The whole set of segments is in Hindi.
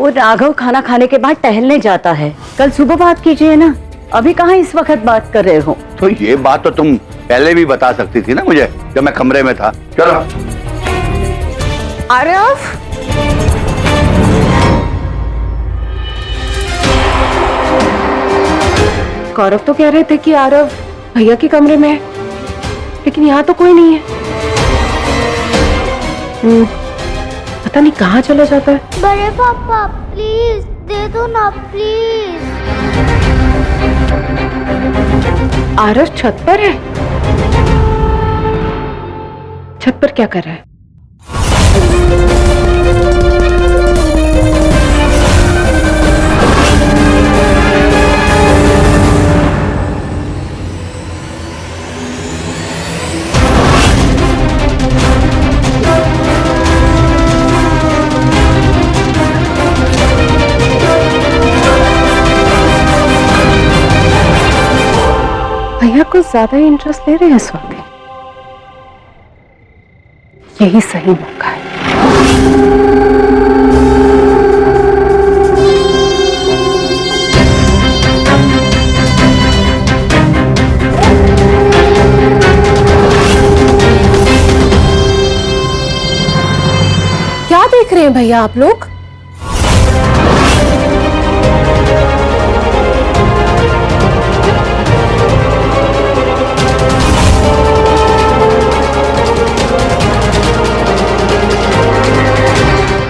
वो राघव खाना खाने के बाद टहलने जाता है। कल सुबह बात कीजिए ना, अभी कहाँ इस वक्त बात कर रहे हो? तो ये बात तो तुम पहले भी बता सकती थी ना मुझे, जब मैं कमरे में था। चलो। आरव, गौरव तो कह रहे थे कि आरव भैया के कमरे में है, लेकिन यहाँ तो कोई नहीं है। पता नहीं कहाँ चला जाता है। बड़े पापा प्लीज दे दो ना प्लीज। आरव छत पर है। छत पर क्या कर रहा है? भैया कुछ ज्यादा ही इंटरेस्ट ले रहे हैं इस वक्त। यही सही मौका है। क्या देख रहे हैं भैया आप लोग?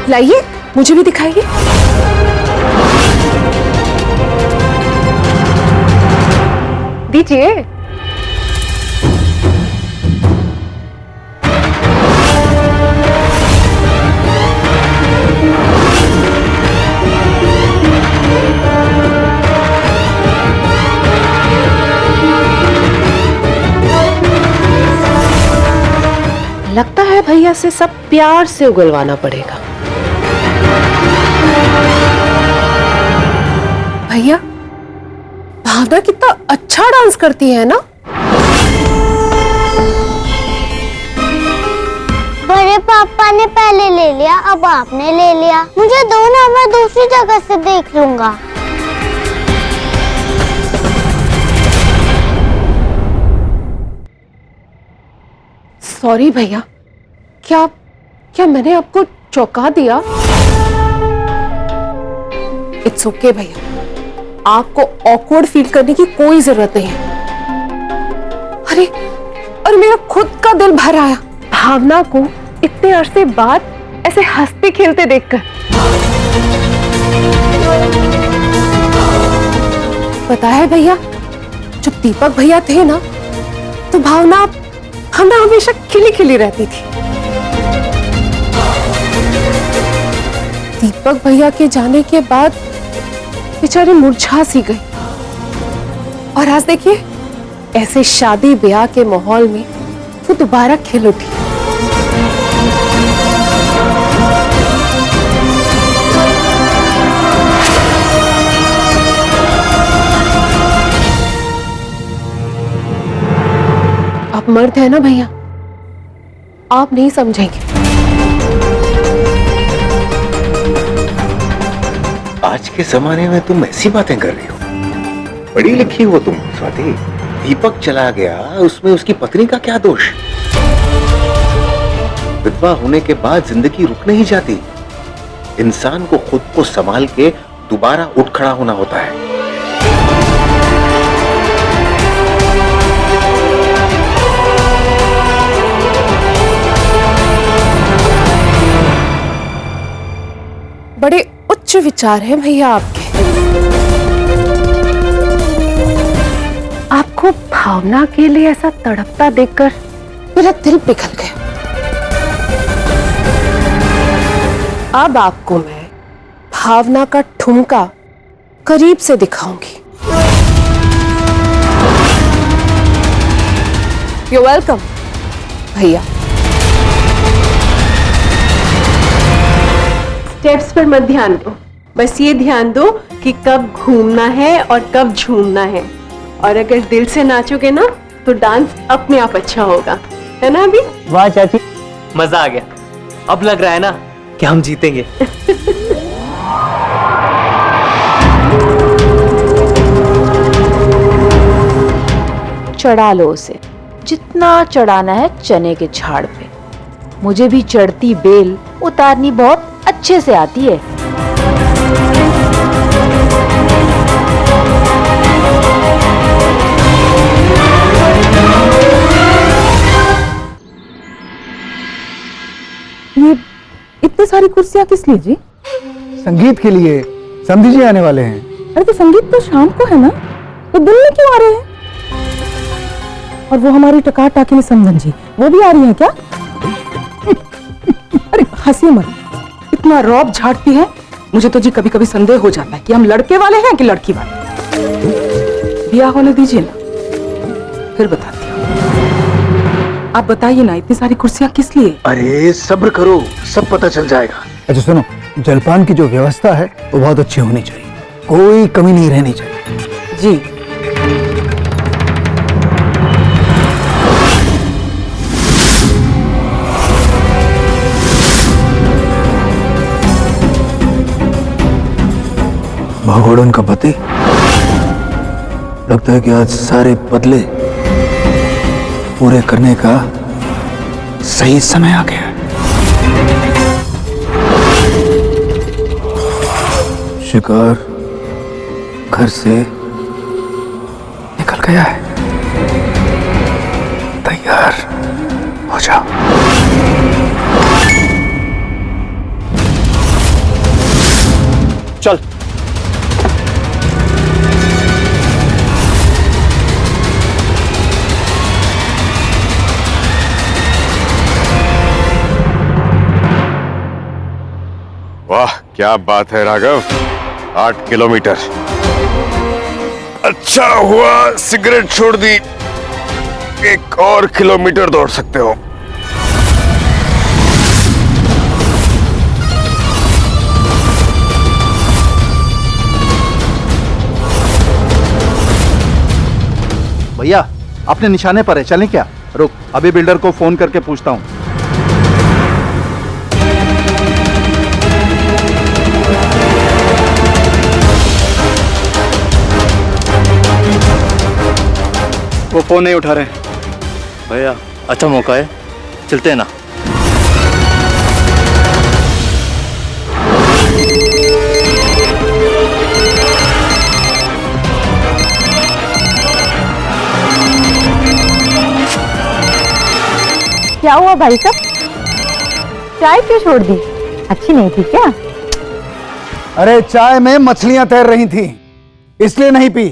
लाइए, मुझे भी दिखाइए। दीजिए। लगता है भैया से सब प्यार से उगलवाना पड़ेगा। भैया, भावना कितना अच्छा डांस करती है ना? बड़े पापा ने पहले ले लिया, अब आपने ले लिया। मुझे दो ना, मैं दूसरी जगह से देख लूंगा। सॉरी भैया, क्या मैंने आपको चौंका दिया? इट्स ओके भैया, आपको ऑकवर्ड फील करने की कोई जरूरत नहीं है। अरे मेरा खुद का दिल भर आया भावना को इतने अरसे बाद ऐसे हंसते खेलते देखकर। पता है भैया, जब दीपक भैया थे ना, तो भावना हमेशा खिली खिली रहती थी। दीपक भैया के जाने के बाद बेचारी मुरझा सी गई, और आज देखिए ऐसे शादी ब्याह के माहौल में वो दोबारा खिल उठी। आप मर्द है ना भैया, आप नहीं समझेंगे। आज के जमाने में तुम ऐसी बातें कर रही हो? पढ़ी लिखी हो तुम स्वाति। दीपक चला गया, उसमें उसकी पत्नी का क्या दोष? विधवा होने के बाद जिंदगी रुक नहीं जाती। इंसान को खुद को संभाल के दोबारा उठ खड़ा होना होता है। बड़े उच्च विचार हैं भैया आपके। आपको भावना के लिए ऐसा तड़पता देखकर मेरा दिल पिघल गया। अब आपको मैं भावना का ठुमका करीब से दिखाऊंगी। यू वेलकम भैया। स्टेप्स पर मत ध्यान दो, बस ये ध्यान दो कि कब घूमना है और कब झूमना है। और अगर दिल से नाचोगे ना तो डांस अपने आप अच्छा होगा, है ना? अभी वाह चाची, मजा आ गया। अब लग रहा है ना कि हम जीतेंगे। चढ़ा लो उसे, जितना चढ़ाना है चने के झाड़ पे। मुझे भी चढ़ती बेल उतारनी बहुत अच्छे से आती है। ये इतनी सारी कुर्सियां किस लिए जी? संगीत के लिए, समधी जी आने वाले हैं। अरे तो संगीत तो शाम को है ना, तो दिन में क्यों आ रहे हैं? और वो हमारी टकार टाकी में समधन जी, वो भी आ रही है क्या? अरे हंसी मत, इतना रौब झाड़ती है। मुझे तो जी कभी कभी संदेह हो जाता है कि हम लड़के वाले हैं कि लड़की वाले। ब्याह होने दीजिए ना, फिर बताती हूँ। आप बताइए ना, इतनी सारी कुर्सियां किस लिए? अरे सब्र करो, सब पता चल जाएगा। अच्छा सुनो, जलपान की जो व्यवस्था है वो बहुत अच्छी होनी चाहिए, कोई कमी नहीं रहनी चाहिए। जी भगोड़न का पति, लगता है कि आज सारे बदले पूरे करने का सही समय आ गया है। शिकार घर से निकल गया है, तैयार हो जाओ। चल। वाह क्या बात है राघव, 8 किलोमीटर। अच्छा हुआ सिगरेट छोड़ दी, 1 और किलोमीटर दौड़ सकते हो। भैया अपने निशाने पर है, चलें क्या? रुक, अभी बिल्डर को फोन करके पूछता हूँ। वो फोन नहीं उठा रहे। भैया अच्छा मौका है, चलते हैं ना। क्या हुआ भाई साहब, चाय क्यों छोड़ दी? अच्छी नहीं थी क्या? अरे चाय में मछलियां तैर रही थी, इसलिए नहीं पी।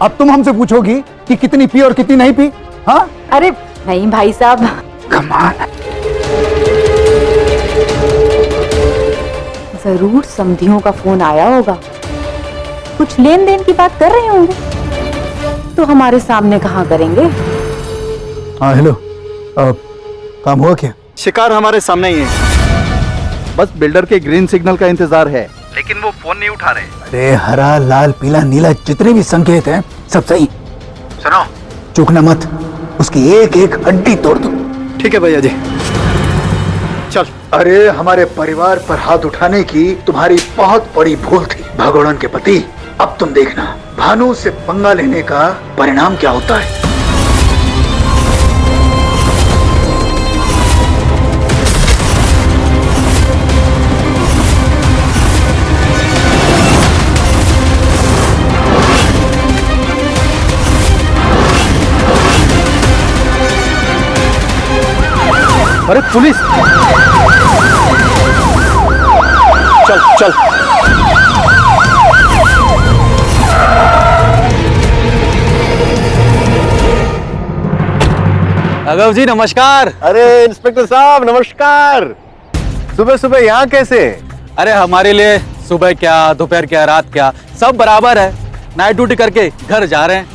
अब तुम हमसे पूछोगी कि कितनी पी और कितनी नहीं पी? हाँ? अरे नहीं भाई साहब। कमाल। जरूर समधियों का फोन आया होगा, कुछ लेन देन की बात कर रहे होंगे, तो हमारे सामने कहाँ करेंगे? हाँ हेलो, काम हुआ क्या? शिकार हमारे सामने ही है, बस बिल्डर के ग्रीन सिग्नल का इंतजार है, लेकिन वो फोन नहीं उठा रहे। अरे हरा लाल पीला नीला जितने भी संकेत हैं सब सही। सुनो, चूकना मत, उसकी एक एक हड्डी तोड़ दो। ठीक है भैया जी, चल। अरे हमारे परिवार पर हाथ उठाने की तुम्हारी बहुत बड़ी भूल थी भगोड़न के पति। अब तुम देखना भानु से पंगा लेने का परिणाम क्या होता है। अरे पुलिस! चल चल। राघव जी नमस्कार। अरे इंस्पेक्टर साहब नमस्कार। सुबह सुबह यहाँ कैसे? अरे हमारे लिए सुबह क्या दोपहर क्या रात क्या सब बराबर है, नाइट ड्यूटी करके घर जा रहे हैं।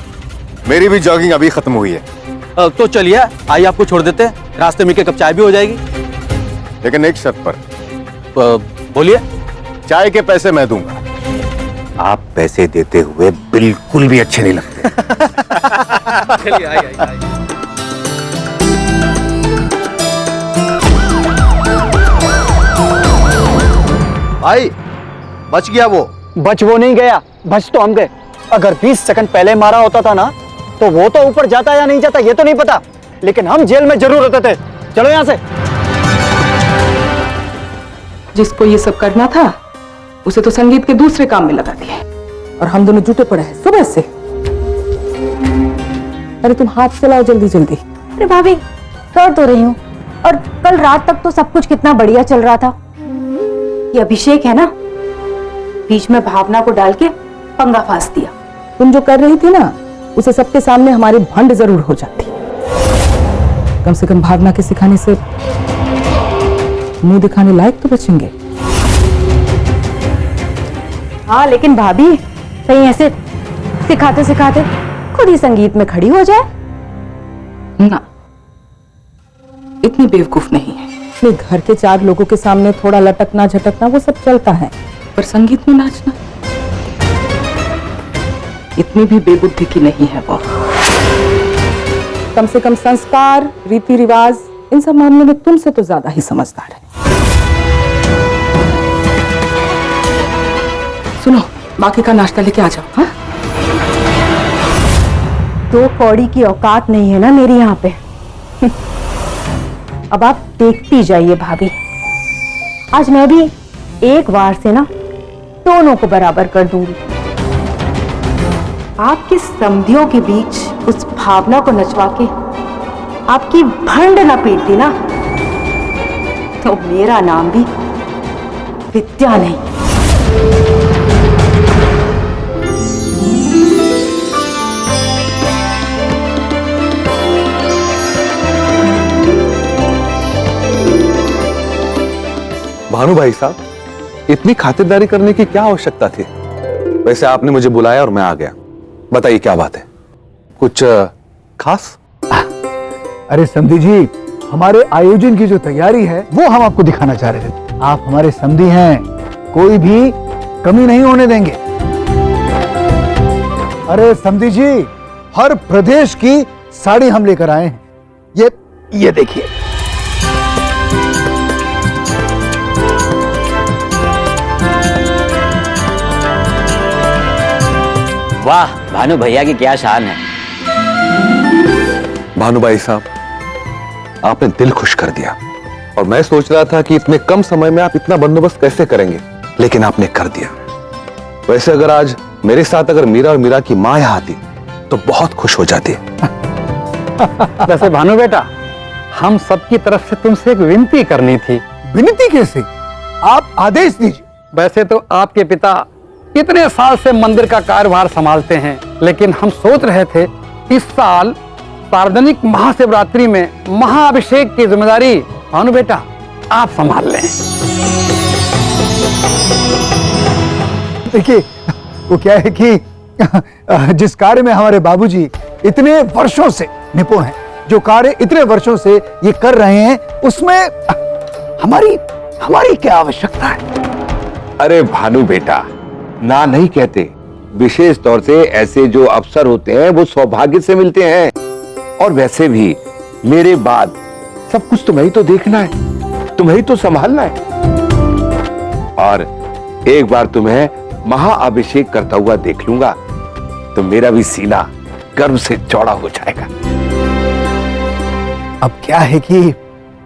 मेरी भी जॉगिंग अभी खत्म हुई है। तो चलिए आइए आपको छोड़ देते हैं, रास्ते में एक कप चाय भी हो जाएगी। लेकिन एक शर्त पर। बोलिए। चाय के पैसे मैं दूंगा। आप पैसे देते हुए बिल्कुल भी अच्छे नहीं लगते। चलिए आइए। भाई बच गया वो। बच वो नहीं गया, बच तो हम गए। अगर 20 सेकंड पहले मारा होता था ना तो वो तो ऊपर जाता या नहीं जाता ये तो नहीं पता, लेकिन हम जेल में जरूर होते थे। चलो यहां से। जिसको ये सब करना था उसे तो संगीत के दूसरे काम में लगा दिया और हम दोनों जुटे पड़े हैं सुबह से। अरे तुम हाथ चलाओ जल्दी जल्दी। अरे भाभी कर तो रही हूँ, और कल रात तक तो सब कुछ कितना बढ़िया चल रहा था। ये अभिषेक है ना, बीच में भावना को डाल के पंगा फांस दिया। तुम जो कर रही थी ना उसे सबके सामने हमारी भंड जरूर हो जाती। कम से कम भावना के सिखाने से मुंह दिखाने लायक तो बचेंगे। हाँ लेकिन भाभी कहीं ऐसे सिखाते सिखाते खुद ही संगीत में खड़ी हो जाए ना, इतनी बेवकूफ नहीं है। अपने घर के 4 लोगों के सामने थोड़ा लटकना झटकना वो सब चलता है, पर संगीत में नाचना इतनी भी बेबुद्धि की नहीं है वो। कम से कम संस्कार, रीति रिवाज, इन सब मामलों में तुमसे तो ज्यादा ही समझदार है। सुनो, बाकी का नाश्ता लेके आ जाओ। हाँ, 2 कौड़ी की औकात नहीं है ना मेरी यहाँ पे। अब आप देखती जाइए भाभी, आज मैं भी एक बार से ना दोनों को बराबर कर दूंगी। आपके समधियों के बीच उस भावना को नचवा के आपकी भंड न पीटती ना, तो मेरा नाम भी विद्या नहीं। भानु भाई साहब, इतनी खातिरदारी करने की क्या आवश्यकता थी? वैसे आपने मुझे बुलाया और मैं आ गया। बताइए क्या बात है, कुछ खास? अरे समधी जी, हमारे आयोजन की जो तैयारी है वो हम आपको दिखाना चाह रहे थे। आप हमारे समधी हैं, कोई भी कमी नहीं होने देंगे। अरे समधी जी, हर प्रदेश की साड़ी हम लेकर आए हैं। ये देखिए। वाह, भानु भैया की क्या शान है। भानु भाई साहब, आपने दिल खुश कर दिया। और मैं सोच रहा था कि इतने कम समय में आप इतना बंदोबस्त कैसे करेंगे, लेकिन आपने कर दिया। वैसे अगर आज मेरे साथ अगर मीरा और मीरा की मां यहां आती तो बहुत खुश हो जाती। वैसे भानु बेटा, हम सबकी तरफ से तुमसे एक विनती करनी थी। विनती कैसे? आप आदेश दीजिए। वैसे तो आपके पिता इतने साल से मंदिर का कार्यभार संभालते हैं, लेकिन हम सोच रहे थे इस साल सार्वजनिक महाशिवरात्रि में महाअभिषेक की जिम्मेदारी भानु बेटा आप संभाल लें। देखिए, वो क्या है कि जिस कार्य में हमारे बाबूजी इतने वर्षों से निपुण हैं, जो कार्य इतने वर्षों से ये कर रहे हैं, उसमें हमारी क्या आवश्यकता है? अरे भानु बेटा, ना नहीं कहते। विशेष तौर से ऐसे जो अवसर होते हैं वो सौभाग्य से मिलते हैं। और वैसे भी मेरे बाद सब कुछ तुम्हें ही तो देखना है, तुम्हें ही तो संभालना है। और एक बार तुम्हें महाअभिषेक करता हुआ देख लूंगा तो मेरा भी सीना गर्व से चौड़ा हो जाएगा। अब क्या है कि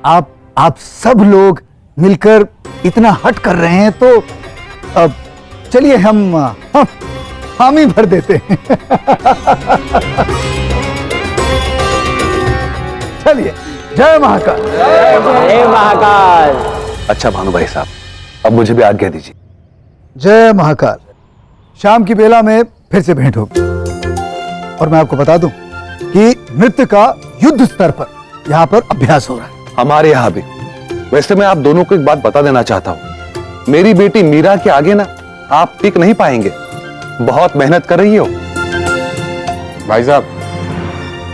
आप सब लोग मिलकर इतना हट कर रहे हैं, तो अब चलिए हम हामी भर देते हैं। चलिए, जय महाकाल। जय महाकाल। अच्छा भानु भाई साहब, अब मुझे भी आज्ञा दीजिए। जय महाकाल। शाम की बेला में फिर से भेंट होगी। और मैं आपको बता दूं कि नृत्य का युद्ध स्तर पर यहाँ पर अभ्यास हो रहा है। हमारे यहाँ भी। वैसे मैं आप दोनों को एक बात बता देना चाहता हूँ, मेरी बेटी मीरा के आगे ना आप टिक नहीं पाएंगे। बहुत मेहनत कर रही हो। भाई साहब,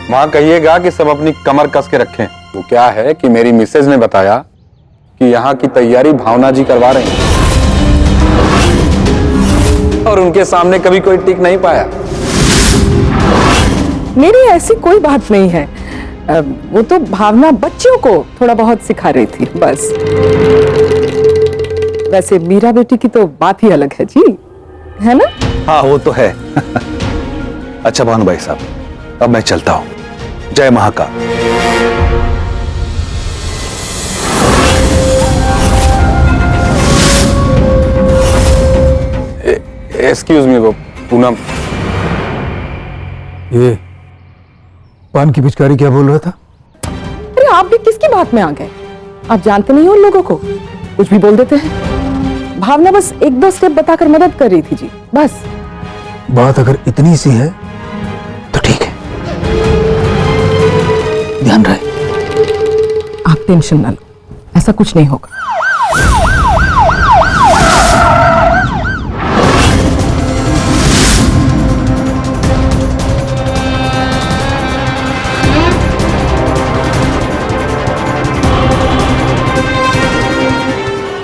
वहां कहिएगा कि सब अपनी कमर कस के रखें। वो क्या है कि मेरी मिसेज ने बताया कि यहाँ की तैयारी भावना जी करवा रहे हैं और उनके सामने कभी कोई टिक नहीं पाया। मेरी ऐसी कोई बात नहीं है। वो तो भावना बच्चों को थोड़ा बहुत सिखा रही थी बस। वैसे मीरा बेटी की तो बात ही अलग है जी, है ना? हाँ वो तो है। अच्छा भानु भाई साहब, अब मैं चलता हूं। जय महाकाल। एक्सक्यूज मी वो पूनम। ये पान की पिचकारी क्या बोल रहा था? अरे आप भी किसकी बात में आ गए? आप जानते नहीं हो उन लोगों को, कुछ भी बोल देते हैं। भावना बस एक दो स्टेप बताकर मदद कर रही थी जी, बस। बात अगर इतनी सी है तो ठीक है, ध्यान रहे। आप टेंशन ना लो, ऐसा कुछ नहीं होगा।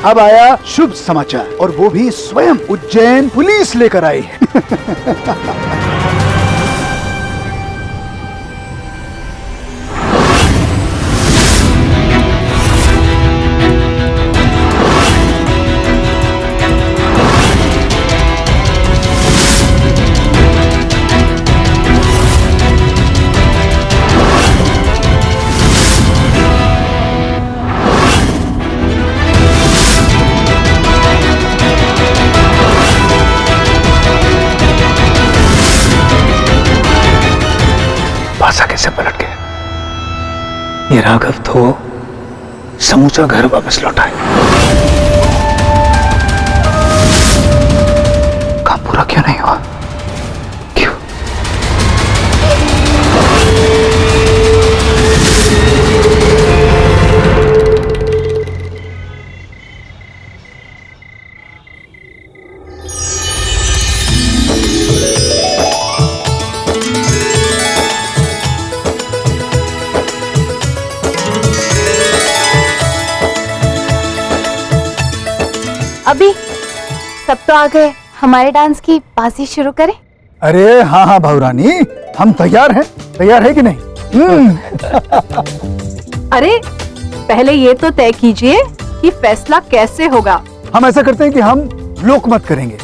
अब आया शुभ समाचार, और वो भी स्वयं उज्जैन पुलिस लेकर आई है। पासा कैसे पलट गया? ये राघव तो समूचा घर वापस लौटा है। काम पूरा क्यों नहीं हुआ? क्यों? अभी सब तो आ गए, हमारे डांस की बाजी शुरू करें? अरे हाँ हाँ भावरानी, हम तैयार हैं। तैयार है कि नहीं? अरे पहले ये तो तय कीजिए कि फैसला कैसे होगा। हम ऐसा करते हैं कि हम लोकमत करेंगे।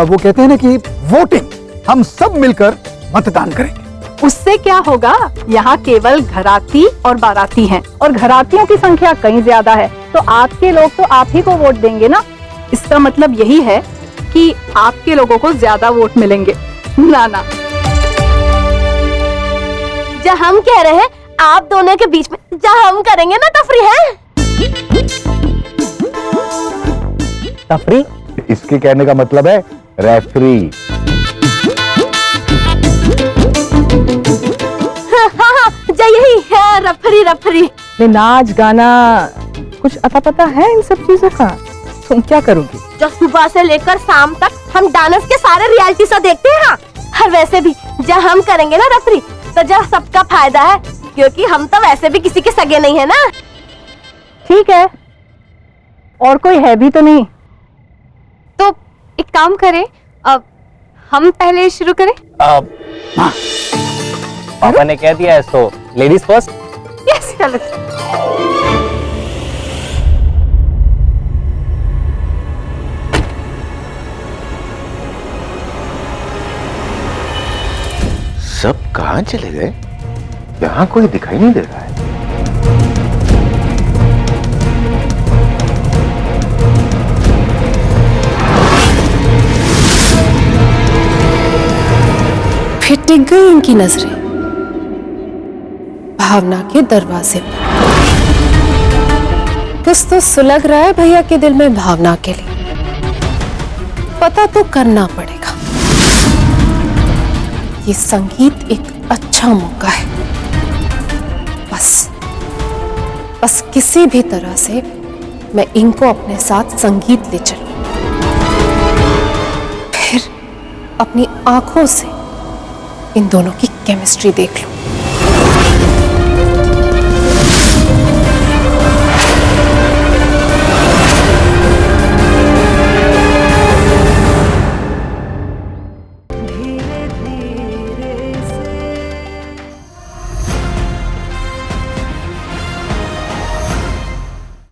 वो कहते हैं ना कि वोटिंग, हम सब मिलकर मतदान करेंगे। उससे क्या होगा, यहाँ केवल घराती और बाराती हैं, और घरातियों की संख्या कहीं ज्यादा है, तो आपके लोग तो आप ही को वोट देंगे ना। इसका मतलब यही है कि आपके लोगों को ज्यादा वोट मिलेंगे। ना ना, जब हम कह रहे हैं आप दोनों के बीच में जब हम करेंगे ना तफरी है। तफरी? इसके कहने का मतलब है रेफरी। हाँ, यही है रफरी रफरी। नाच गाना कुछ अता पता है इन सब चीजों का? तुम क्या करोगी? जो सुबह से लेकर शाम तक हम डांस के सारे रियलिटी शो देखते हैं। और वैसे भी जब हम करेंगे ना रेफरी, तो जब सबका फायदा है, क्योंकि हम तो वैसे भी किसी के सगे नहीं है ना। ठीक है, और कोई है भी तो नहीं। तो एक काम करें, अब हम पहले शुरू करें। पापा ने कह दिया है, सो लेडीज फर्स्ट। यस, चलो। सब कहां चले गए? यहां कोई दिखाई नहीं दे रहा है। फिर टिक गई उनकी नजरें भावना के दरवाजे पर। कुछ तो सुलग रहा है भैया के दिल में भावना के लिए। पता तो करना पड़ेगा। ये संगीत एक अच्छा मौका है। बस किसी भी तरह से मैं इनको अपने साथ संगीत ले चलूं, फिर अपनी आंखों से इन दोनों की केमिस्ट्री देख लूं।